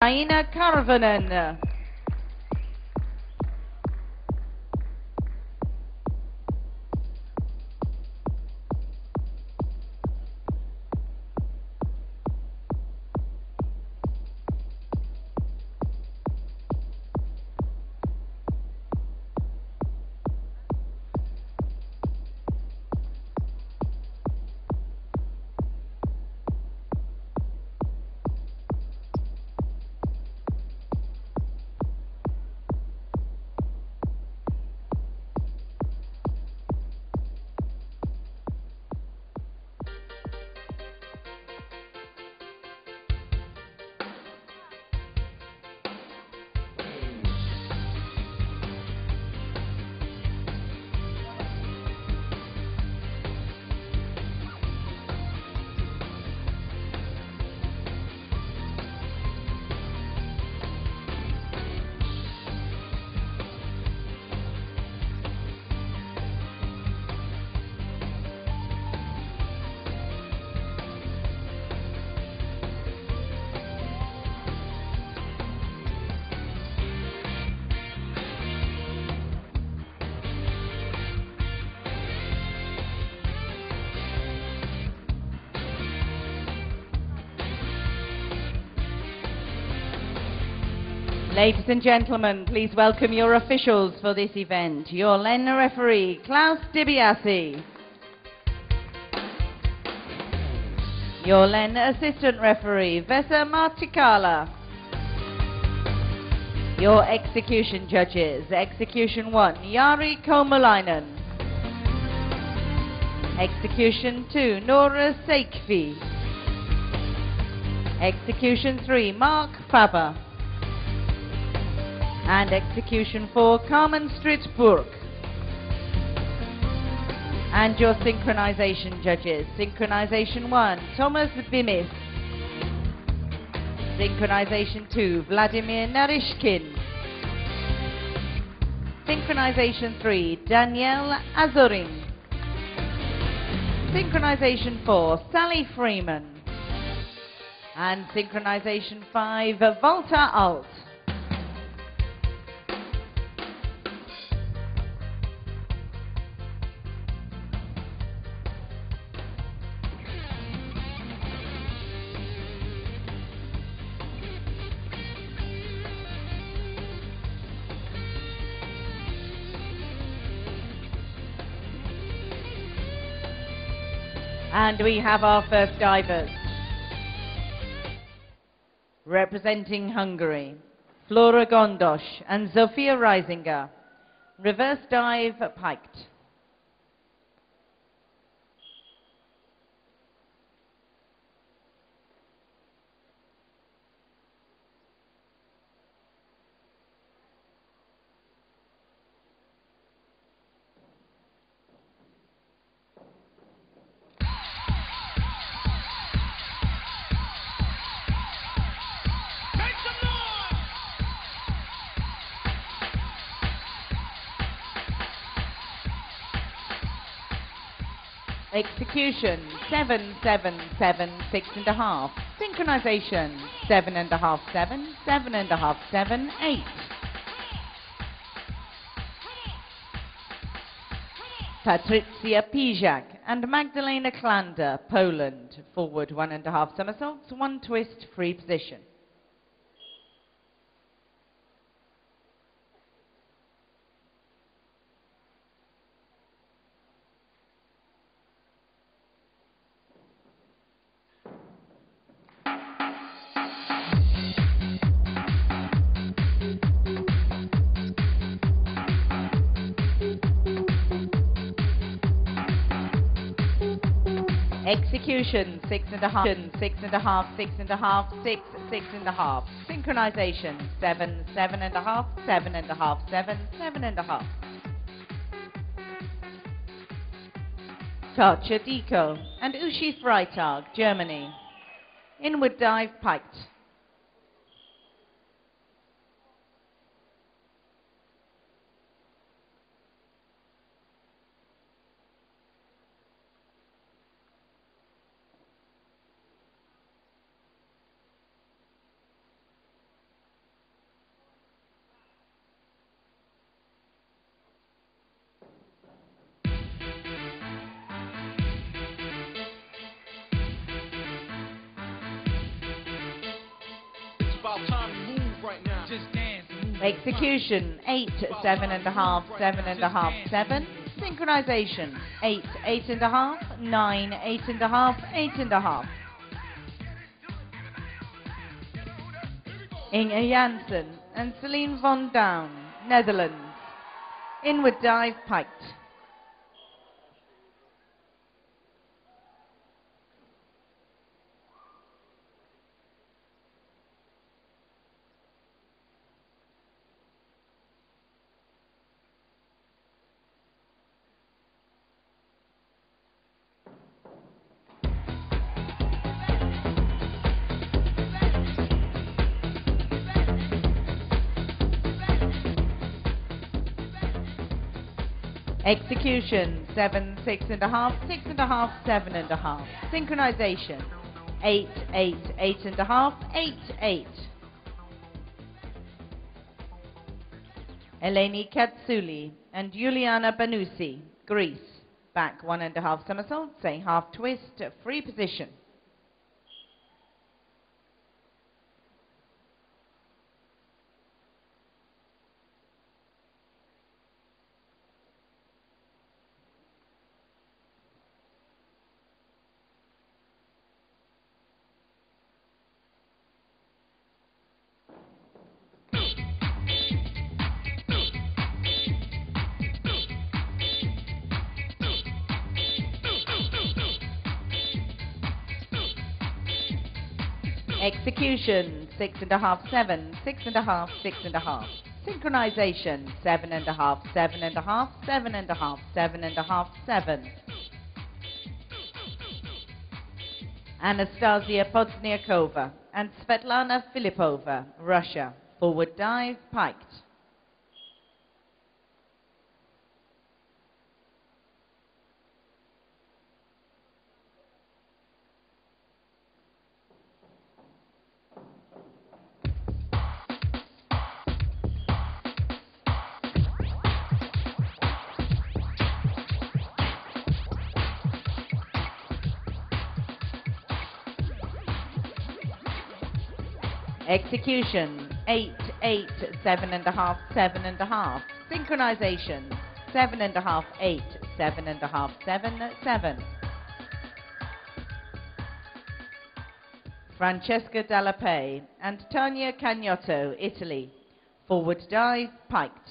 Aina Karvanen. Ladies and gentlemen, please welcome your officials for this event. Your Len referee, Klaus Dibiase. Your Len assistant referee, Vesa Martikala. Your execution judges, Execution 1, Jari Komalainen. Execution 2, Nora Seikfi. Execution 3, Mark Faber. And Execution 4, Carmen Strittburg. And your synchronization judges, Synchronization 1, Thomas Bimis. Synchronization 2, Vladimir Narishkin. Synchronization 3, Danielle Azurin. Synchronization 4, Sally Freeman. And Synchronization 5, Volta Alt. And we have our first divers. Representing Hungary, Flora Gondos and Zofia Reisinger. Reverse dive piked. Execution 7, 7, 7, 6.5. Synchronization 7.5, 7, 7.5, 7, 8. Patricia Pijak and Magdalena Klander, Poland. Forward 1.5 somersaults, 1 twist, free position. Execution 6.5, 6.5, 6.5, 6, 6.5. Synchronization 7, 7.5, 7.5, 7, 7.5. Tarcha Diko and Uschi Freitag, Germany. Inward dive piked. Execution, 8, 7.5, 7.5, 7. Synchronization, 8, 8.5, 9, 8.5, 8.5. Inge Janssen and Celine von Down, Netherlands. Inward dive piked. Execution, 7, 6.5, 6.5, 7.5. Synchronization, 8, 8, 8.5, 8, 8. Eleni Katsuli and Juliana Banusi, Greece. Back 1.5 somersaults, a half twist, free position. Execution, 6.5, 7, 6.5, 6.5. Synchronization, 7.5, 7.5, 7.5, 7.5, 7. Anastasia Podzniakova and Svetlana Filipova, Russia. Forward dive, piked. Execution, 8, 8, 7.5, 7.5. Synchronization, 7.5, 8, 7.5, 7, 7. Francesca Dallapay and Tania Cagnotto, Italy. Forward dive, piked.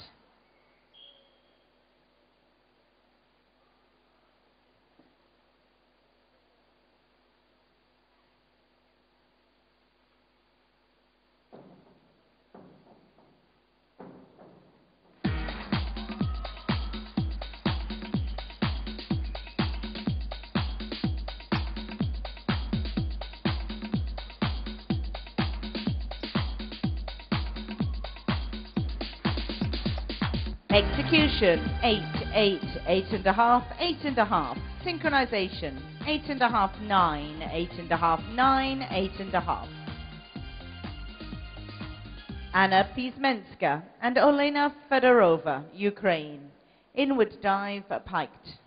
Execution, 8, 8, 8.5, 8.5. Synchronization, 8.5, 9, 8.5, 9, 8.5. Anna Pizmenska and Olena Fedorova, Ukraine. Inward dive, piked.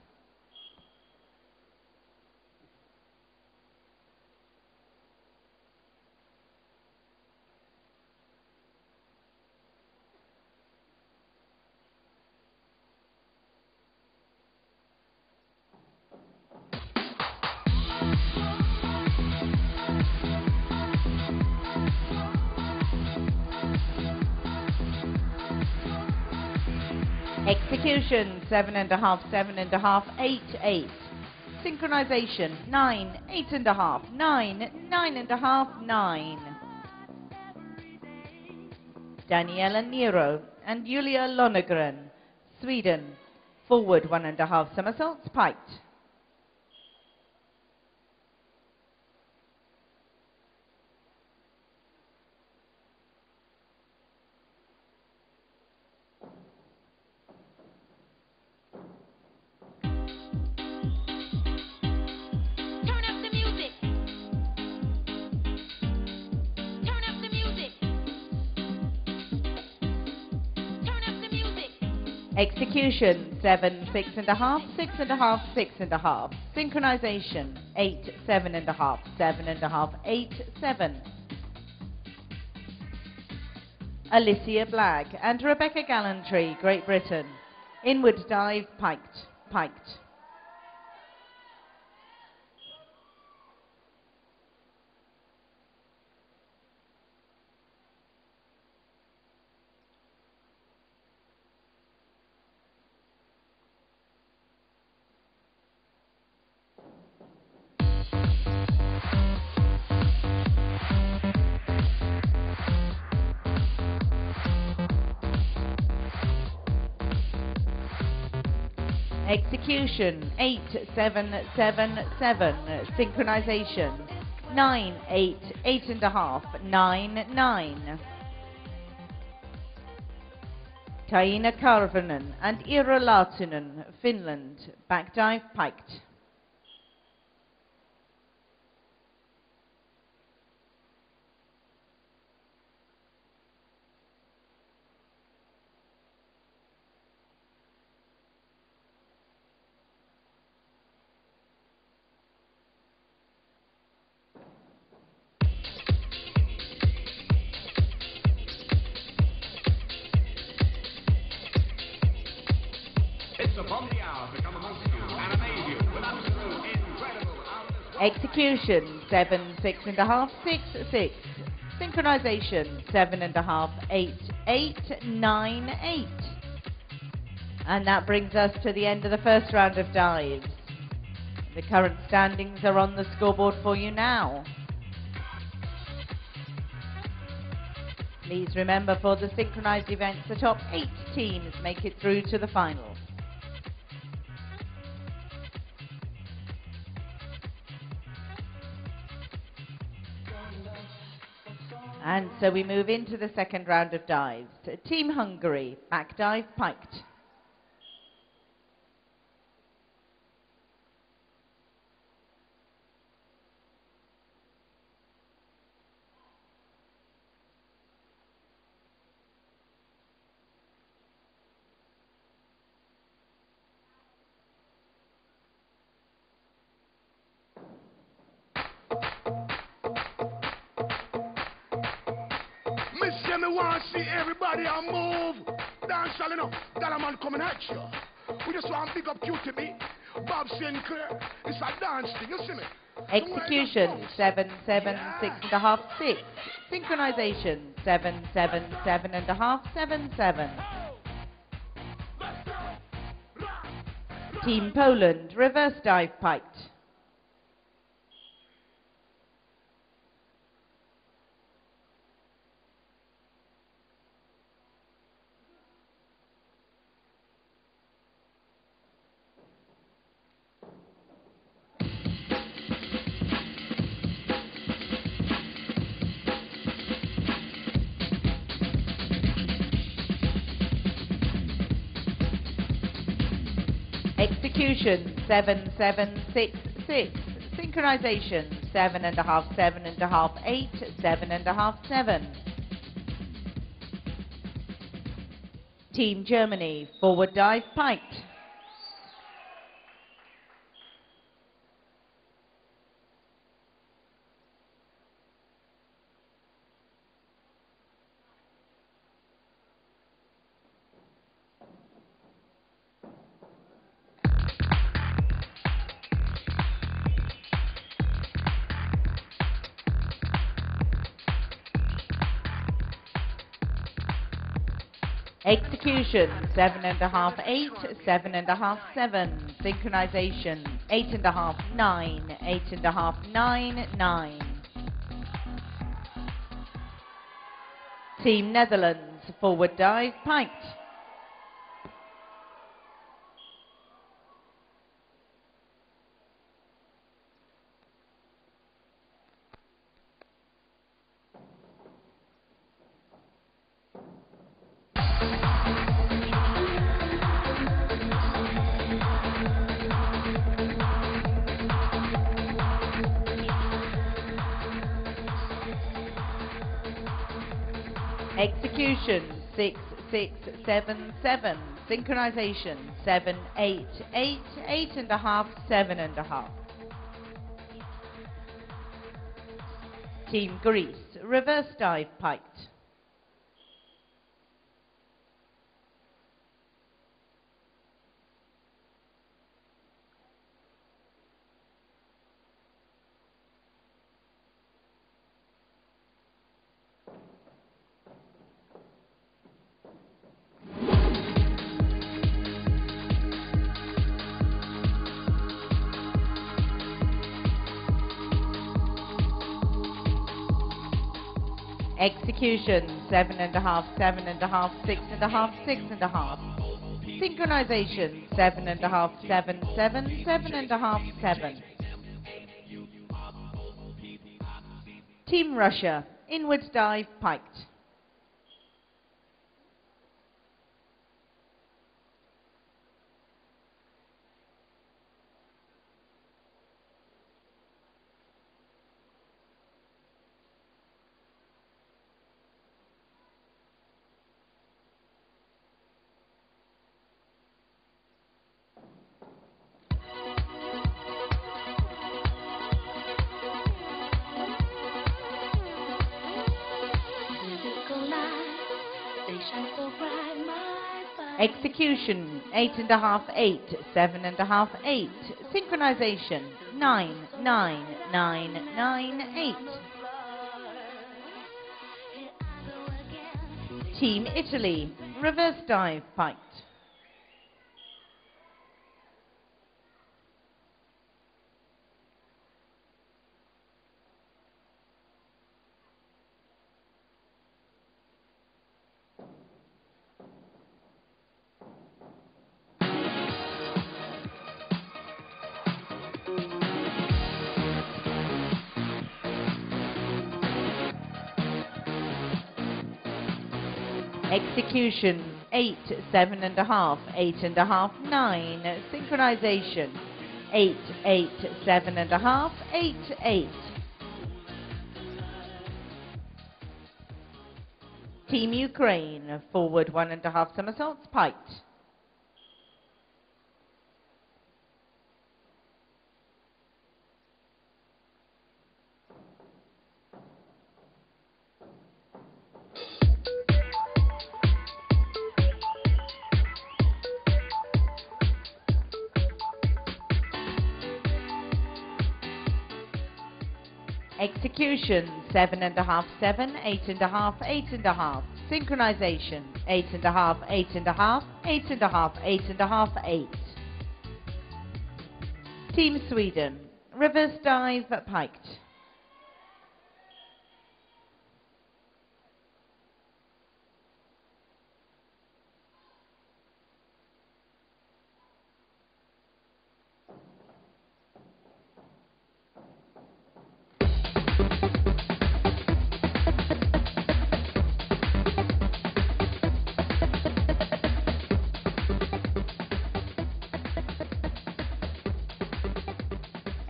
Execution, 7.5, 7.5, 8, 8. Synchronization, 9, 8.5, 9, 9.5, 9. Daniela Nero and Julia Lonnegren, Sweden. Forward 1.5 somersaults, piked. Execution, 7, 6.5, 6.5, 6.5. Synchronization, 8, 7.5, 7.5, 8, 7. Alicia Blagg and Rebecca Gallantry, Great Britain. Inward dive, piked, piked. Execution 8777, synchronization 98 8.5 99. Kaina Karvonen and Ira Laatunen, Finland, backdive piked. Execution 7 6.5 6 6. Synchronization 7.5 8 8 9 8. And that brings us to the end of the first round of dives. The current standings are on the scoreboard for you now. Please remember, for the synchronized events, the top 8 teams make it through to the final. And so we move into the second round of dives. Team Hungary, back dive piked. Me want to see everybody on move. Dance all enough. That a man coming at you. We just want to pick up QTB. Bob Sinclair. It's a dance thing, you see me? Execution 7 7 6.5 6. Synchronization 7 7 7.5 7 7. Team Poland, reverse dive piked. Execution 7 7 6 6. Synchronization 7.5 7.5 8 7.5 7. Team Germany, forward dive piked. Execution 7.5 8 7.5 7. Synchronization 8.5 9 8.5 9 9. Team Netherlands, forward dive piked. Execution 6 6 7 7. Synchronization 7 8 8 8.5 7.5. Team Greece, reverse dive piked. Execution, 7.5, 7.5, 6.5, 6.5. Synchronization, 7.5, 7, 7, 7.5, 7. Team Russia, inwards dive, piked. Execution, 8.5, 8, 7.5, 8. Synchronization, 9, 9, 9, 9, 8. Team Italy, reverse dive, piked. Execution, 8, 7.5, 8.5, 9. Synchronization, 8, 8, 7.5, 8, 8. Team Ukraine, forward 1.5 somersaults, piked. Execution, 7.5, 7, 8.5, 8.5. Synchronization, 8.5, 8.5, 8.5, 8.5, 8. Team Sweden, reverse dive, piked.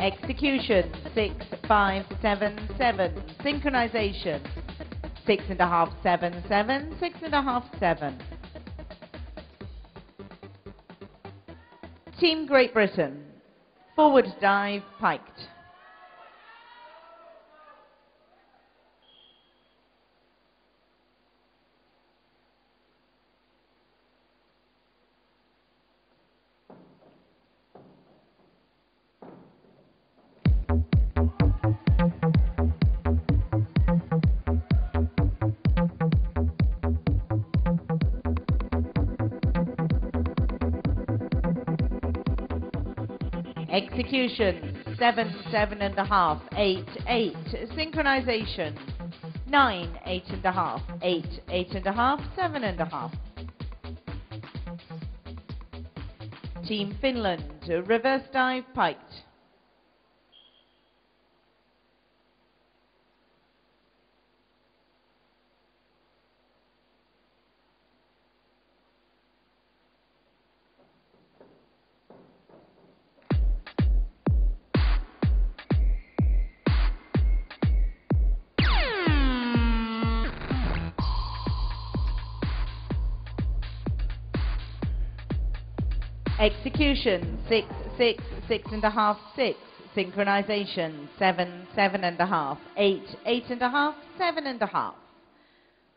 Execution, 6, 5, 7, 7. Synchronization, 6.5, 7, 7, 6.5, 7. Team Great Britain, forward dive, piked. Execution, 7, 7.5, 8, 8. Synchronization, 9, 8.5, 8, 8.5, 7.5. Team Finland, reverse dive, piked. Execution, 6, 6, 6.5, 6. Synchronization, 7, 7.5, 8, 8.5, 7.5.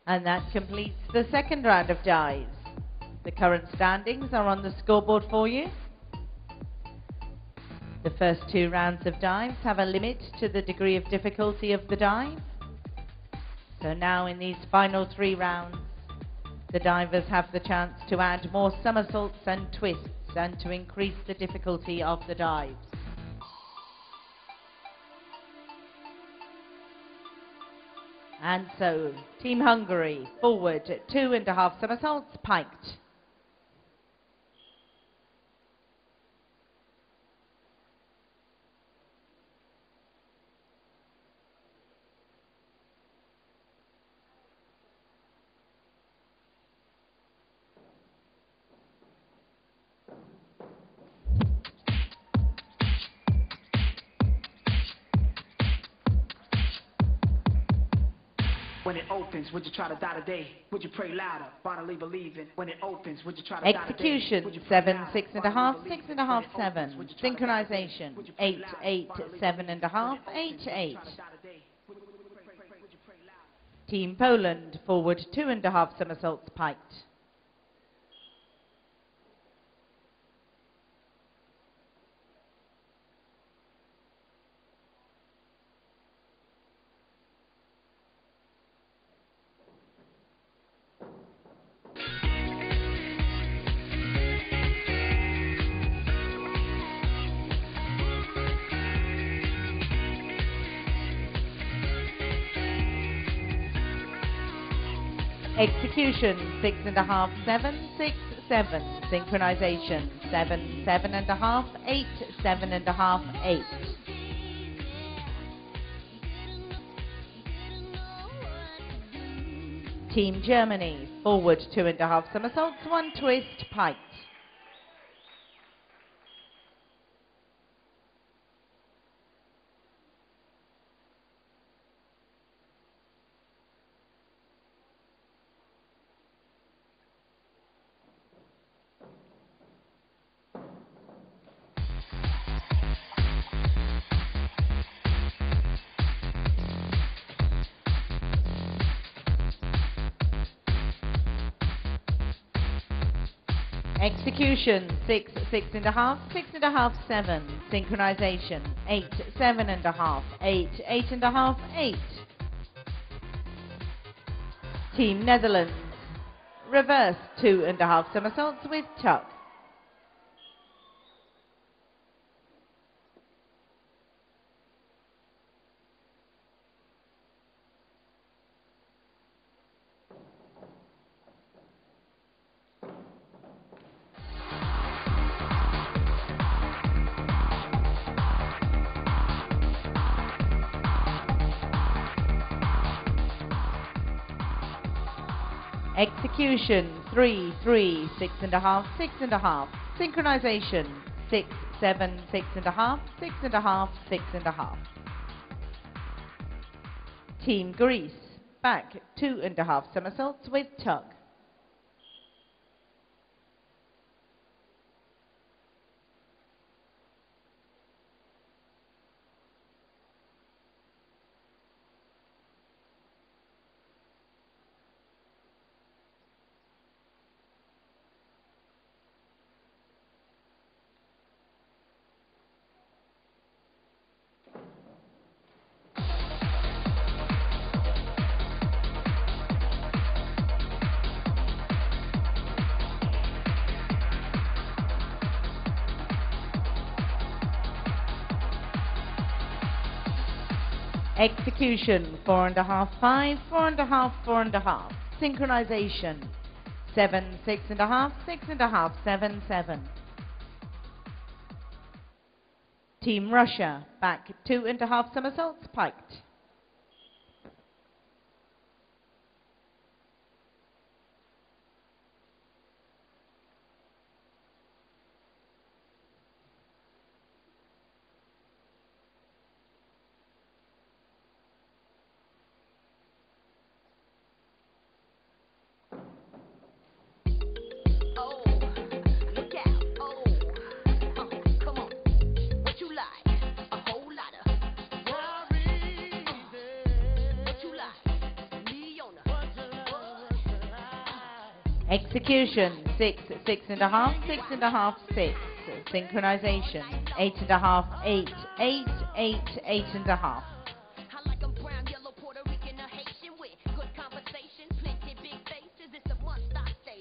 And that completes the second round of dives. The current standings are on the scoreboard for you. The first 2 rounds of dives have a limit to the degree of difficulty of the dive. So now in these final 3 rounds, the divers have the chance to add more somersaults and twists and to increase the difficulty of the dives. And so, Team Hungary, forward, 2.5 somersaults, piked. When it opens, would you try to die today? Would you pray louder? Finally believing. When it opens, would you try to die today? Execution, 7, 6.5, 6.5, 7. Synchronization, 8, 8, 7.5, 8, 8. Team Poland, forward, 2.5 somersaults, piked. Execution, 6.5, 7, 6, 7. Synchronization, 7, 7.5, 8, 7.5, 8. Team Germany, forward, 2.5 somersaults, 1 twist, piked. Execution, 6, 6.5, 6.5, 7. Synchronization, 8, 7.5, 8, 8.5, 8. Team Netherlands, reverse, 2.5 somersaults with tuck. Execution, 3, 3, 6.5, 6.5. Synchronization, 6, 7, 6.5, 6.5, 6.5. Team Greece, back, 2.5 somersaults with tuck. Execution, 4.5, 5, 4.5, 4.5. Synchronization, 7, 6.5, 6.5, 7, 7. Team Russia, back, 2.5 somersaults, piked. Execution, 6, 6.5, 6.5, 6. Synchronization, 8.5, 8, 8, 8, 8.5.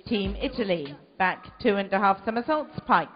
Team Italy, back, 2.5 somersaults, piked.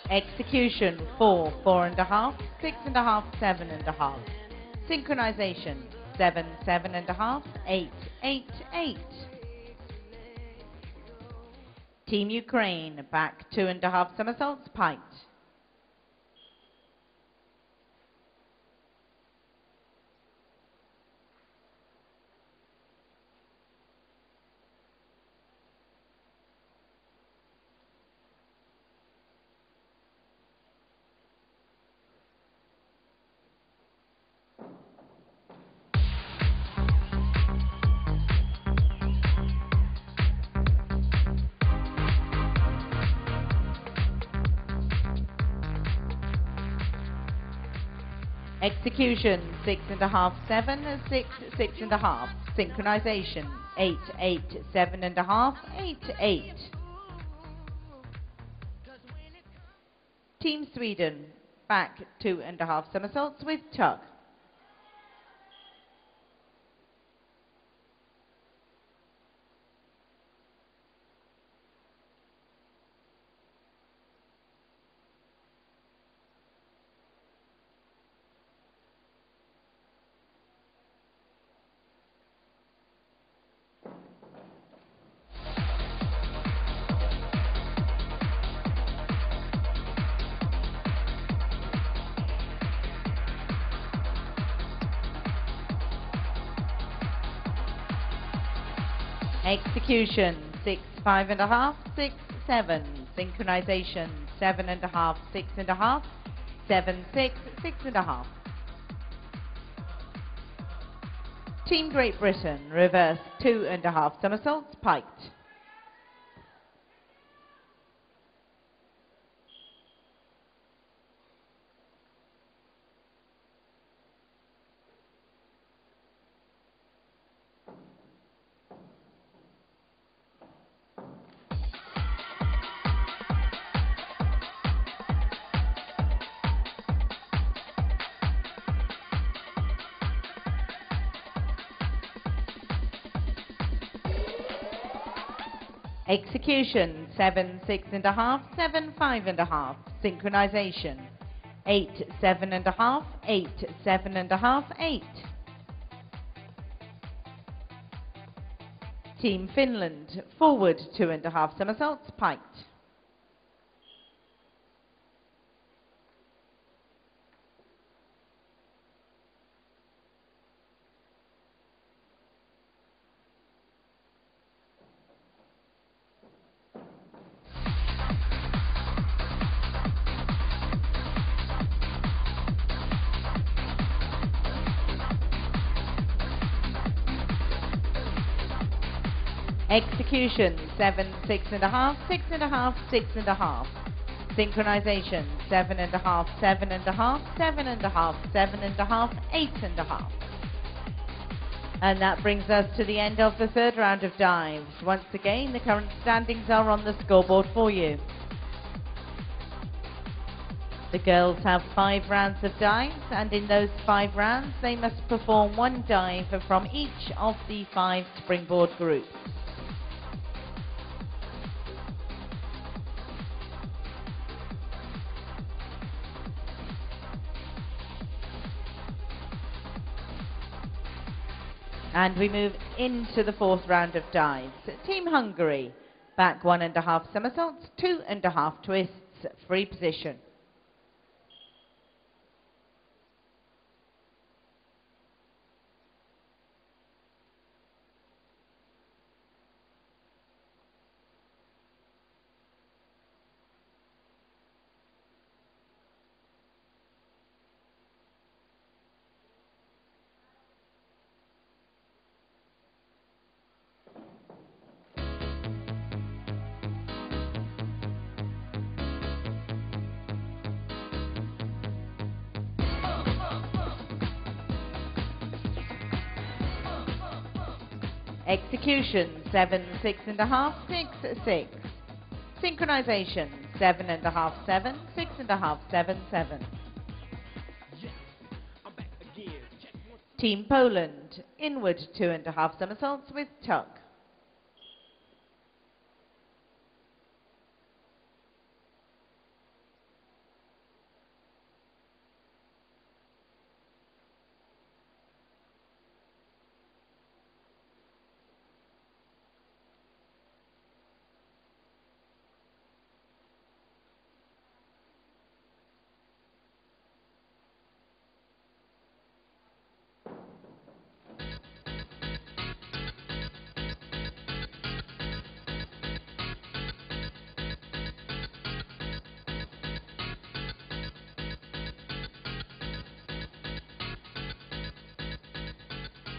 Execution 4, 4.5, 6.5, 7.5. Synchronization 7, 7.5, 8, 8, 8. Team Ukraine back 2.5 somersaults, pike. Execution 6.5, 7, 6, 6.5. Synchronization 8, 8, 7.5, 8, 8. Team Sweden back 2.5 somersaults with tug. Execution 6, 5.5, 6, 7. Synchronization 7.5, 6.5, 7, 6, 6.5. Team Great Britain reverse 2.5 somersaults, piked. Execution 7, 6.5, 7, 5.5. Synchronization 8, 7.5, 8, 7.5, 8. Team Finland forward 2.5 somersaults, piked. Execution 7, 6.5, 6.5, 6.5. Synchronization 7.5, 7.5, 7.5, 7.5, 8.5. And that brings us to the end of the third round of dives. Once again, the current standings are on the scoreboard for you. The girls have 5 rounds of dives, and in those 5 rounds they must perform 1 dive from each of the 5 springboard groups. And we move into the 4th round of dives. Team Hungary, back 1.5 somersaults, 2.5 twists, free position. Execution 7, 6.5, 6, 6. Synchronization 7.5, 7, 6.5, 7, 7. Team Poland inward 2.5 somersaults with tug.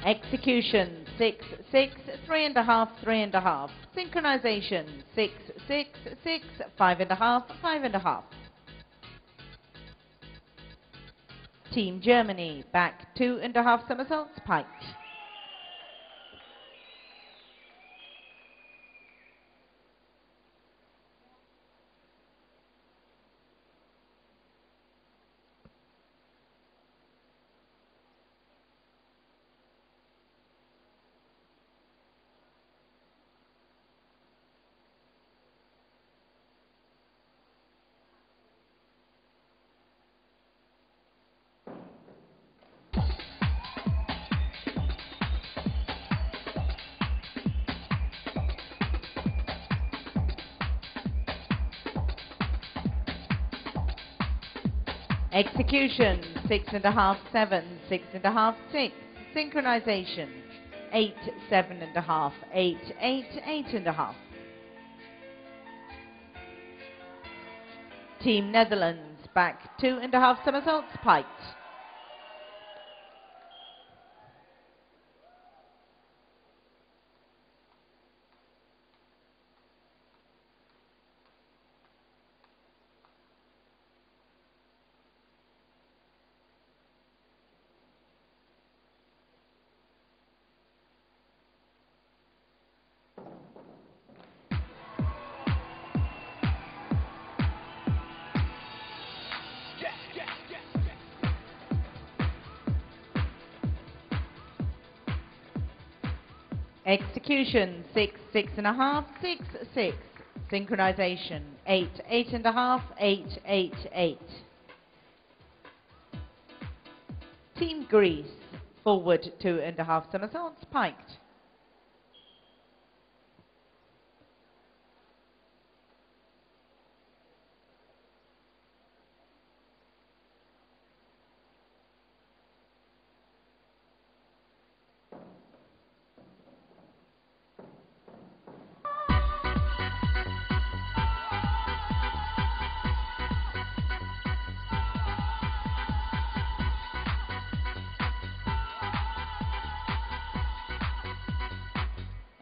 Execution 6, 6, 3.5, 3.5. Synchronization 6, 6, 6, 5.5, 5.5. Team Germany back 2.5 somersaults piked. Execution 6.5, 7, 6.5, 6. Synchronization 8, 7.5, 8, 8, 8.5. Team Netherlands back 2.5 somersaults piked. Execution 6, 6.5, 6, 6. Synchronization 8, 8.5, 8, 8, 8. Team Greece forward 2.5 somersaults piked.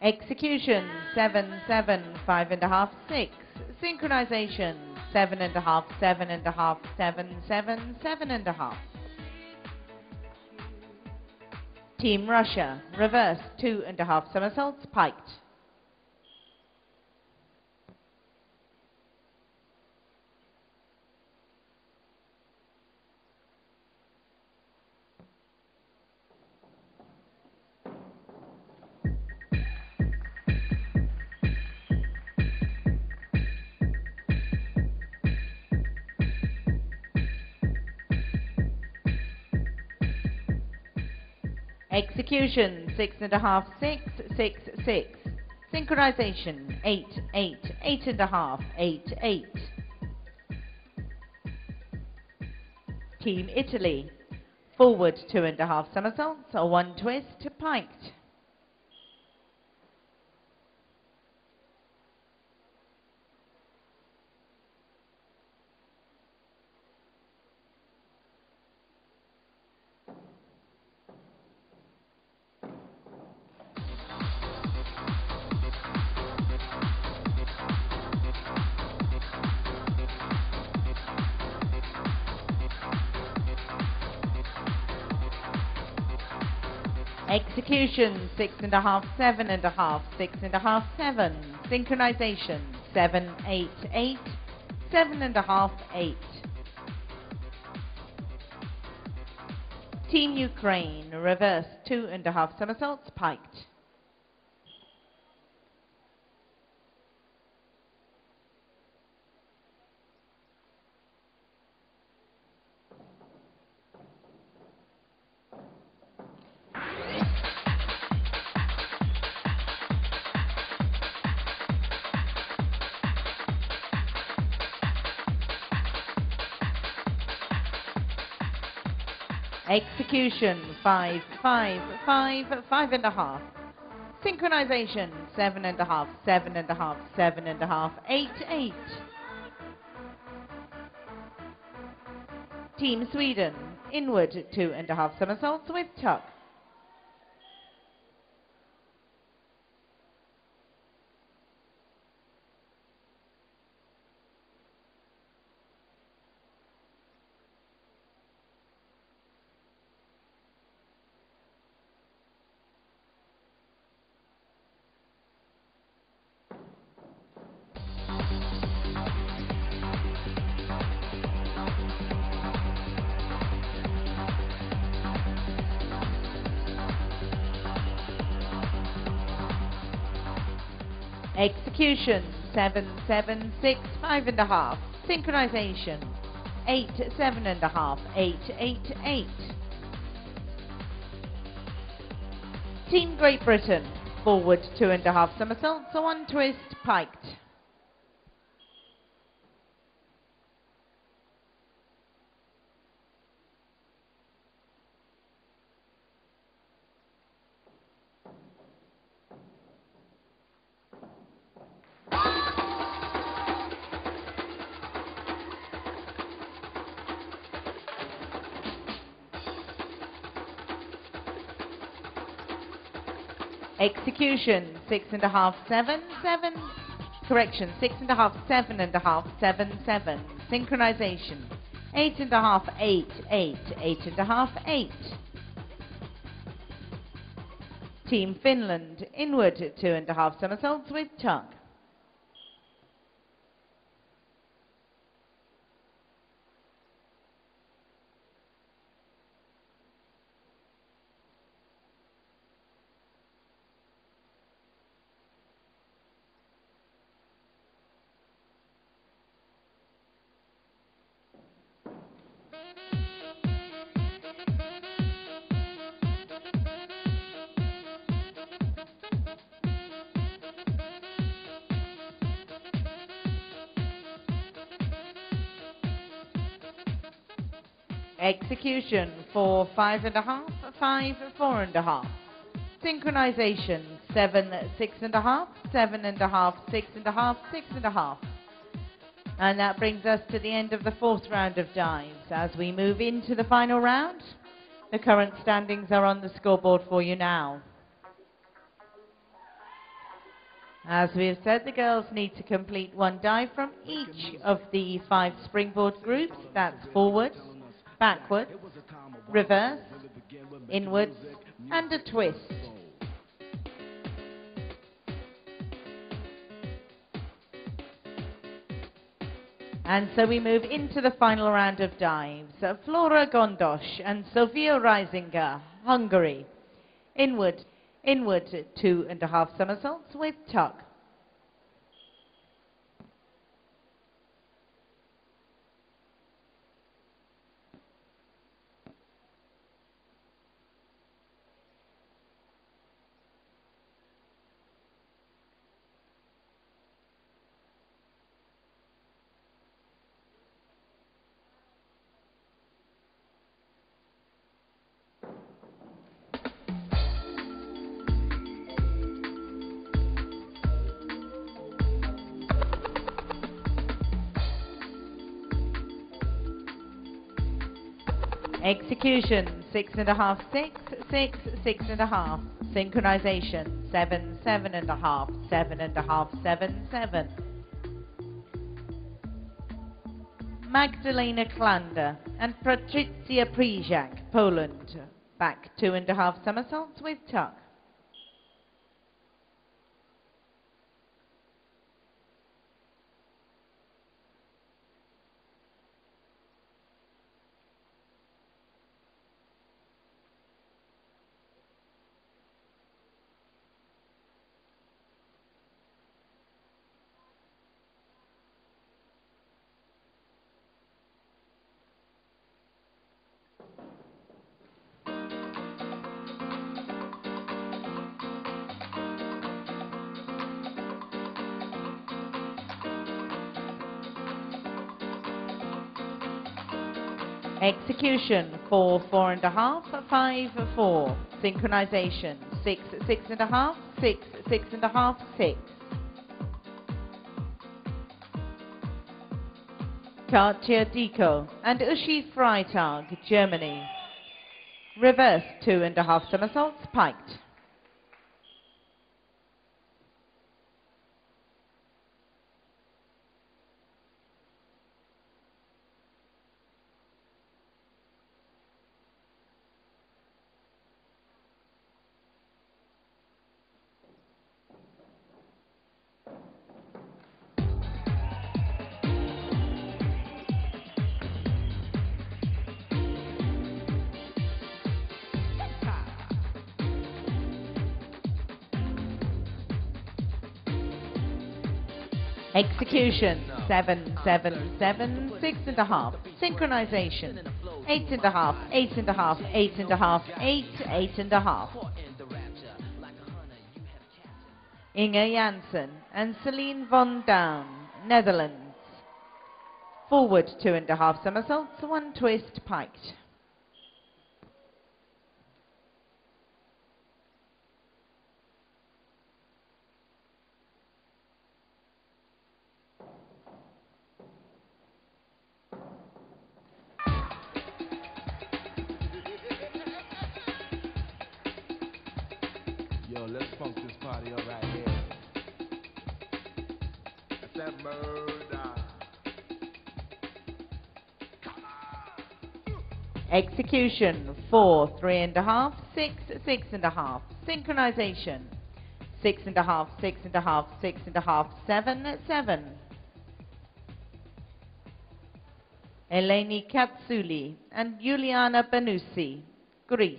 Execution 7, 7, 5.5, 6. Synchronization 7.5, 7.5, 7, 7, 7.5. Team Russia reverse 2.5 somersaults piked. Execution 6.5, 6, 6, 6. Synchronization 8, 8, 8.5, 8, 8. Team Italy forward 2.5 somersaults or 1 twist piked. Execution 6.5, 7.5, 6.5, 7. Synchronization 7, 8, 8, 7.5, 8. Team Ukraine reverse 2.5 somersaults piked. Execution 5, 5, 5, 5.5. Synchronization 7.5, 7.5, 7.5, 8, 8. Team Sweden inward 2.5 somersaults with tuck. Execution 7, 7, 6, 5.5. Synchronization 8, 7.5, 8, 8, 8. Team Great Britain, forward 2.5 somersaults, 1 twist, piked. Execution 6.5, 7, 7. Correction 6.5, 7.5, 7, 7. Synchronization 8.5, 8, 8, 8.5, 8. Team Finland, inward 2.5 somersaults with tuck. Execution 4, 5.5, 5, 4.5. Synchronization 7, 6.5, 7.5, 6.5, 6.5. And that brings us to the end of the 4th round of dives. As we move into the final round, the current standings are on the scoreboard for you now. As we have said, the girls need to complete 1 dive from each of the 5 springboard groups. That's forwards, backwards, reverse, inwards, and a twist. And so we move into the final round of dives. Flora Gondos and Sofia Reisinger, Hungary. Inward 2.5 somersaults with tuck. Execution 6.5, 6, 6, 6.5. Synchronization 7, 7.5, 7.5, 7, 7. Magdalena Klander and Patricia Prijak, Poland. Back 2.5 somersaults with tuck. Execution 4, 4.5, 5, 4. Synchronization 6, 6.5, 6, 6.5, 6. Katja Diko and Uschi Freitag, Germany. Reverse 2.5 somersaults, piked. Execution, 7, 7, 7, 6.5. Synchronization, 8.5, 8.5, 8.5, 8, 8.5. Inge Janssen and Celine von Down, Netherlands. Forward 2.5 somersaults, 1 twist piked. Yo, let's funk this party up right here. That's that murder. Execution, 4, 3.5, 6, 6.5. Synchronization, 6.5, 6.5, 6.5, 7, 7. Eleni Katsuli and Juliana Benussi, Greece.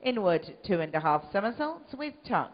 Inward 2.5 somersaults with tuck.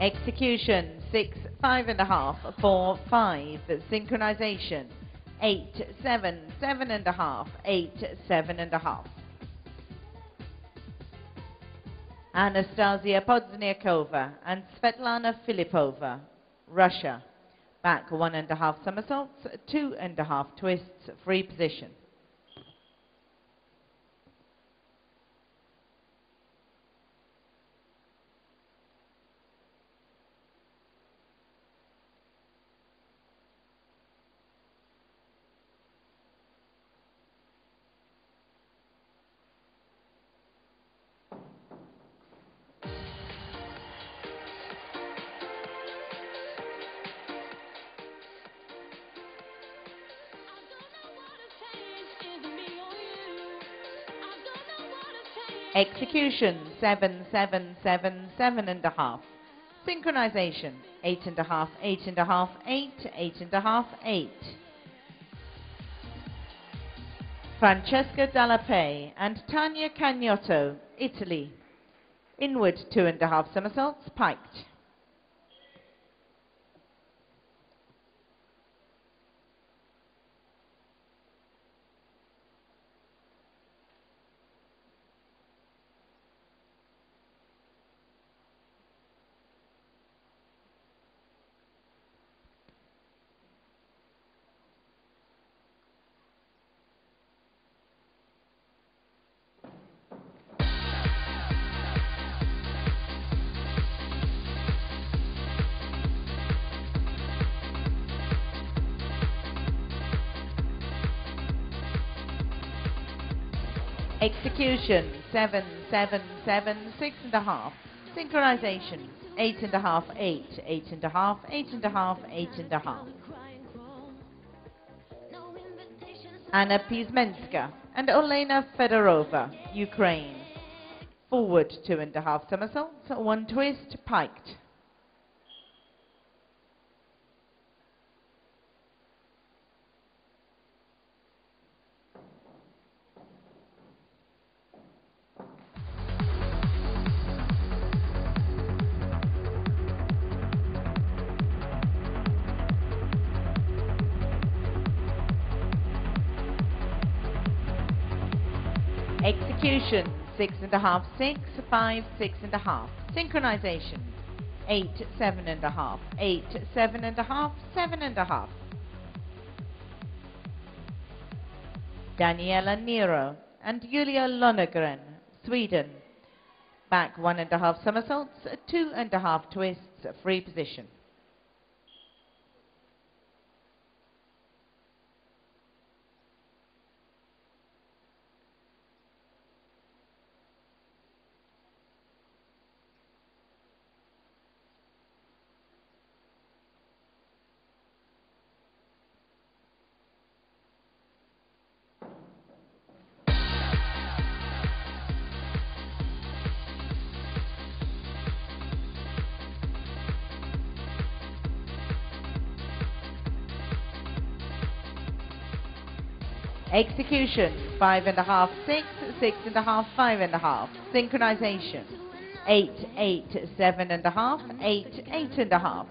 Execution, 6, 5.5, 4, 5. Synchronization, 8, 7, 7.5, 8, 7.5. Anastasia Podzniakova and Svetlana Filipova, Russia. Back 1.5 somersaults, 2.5 twists, free position. Execution, 7, 7, 7, 7.5. Synchronization, 8.5, 8.5, 8, 8.5, 8. Francesca Dallapay and Tania Cagnotto, Italy. Inward 2.5 somersaults, piked. Execution, 7, 7, 7, 6.5. Synchronization, 8.5, 8, 8.5, 8.5, 8.5. Anna Pizmenska and Olena Fedorova, Ukraine. Forward 2.5 somersaults, 1 twist, piked. Execution, 6.5, 6, 5, 6.5. Synchronization, 8, 7.5, 8, 7.5, 7.5. Daniela Nero and Julia Lonnegren, Sweden. Back 1.5 somersaults, 2.5 twists, free position. Execution, 5.5, 6, 6.5, 5.5. Synchronization, 8, 8, 7.5, 8, 8.5.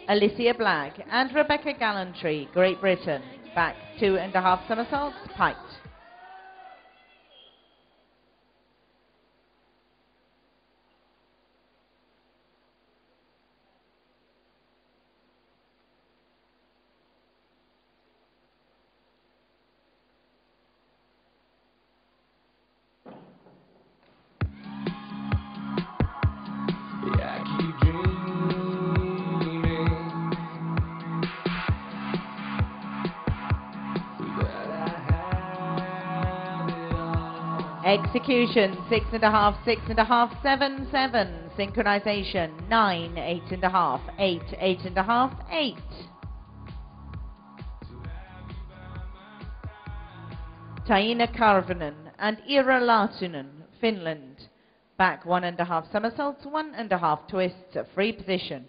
Alicia Black and Rebecca Gallantry, Great Britain, back 2.5 somersaults, piked. Execution, 6.5, 6.5, 7, 7. Synchronization, 9, 8.5, 8, 8.5, 8. Taina Karvanen and Ira Laatunen, Finland. Back 1.5 somersaults, 1.5 twists, free position.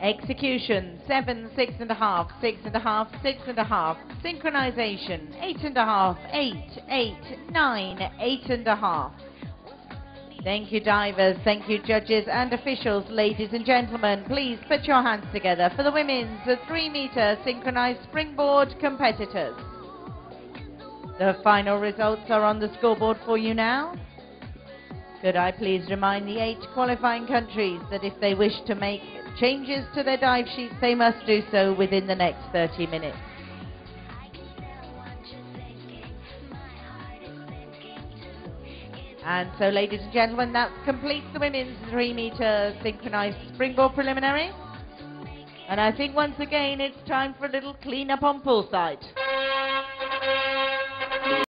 Execution, 7, 6.5, 6.5, 6.5. Synchronization, 8.5, 8, 8, 9, 8.5. Thank you, divers. Thank you, judges and officials. Ladies and gentlemen, please put your hands together for the women's 3-meter synchronized springboard competitors. The final results are on the scoreboard for you now. Could I please remind the 8 qualifying countries that if they wish to make changes to their dive sheets, they must do so within the next 30 minutes. And so, ladies and gentlemen, that completes the women's 3-meter synchronized springboard preliminary. And I think once again it's time for a little clean up on poolside.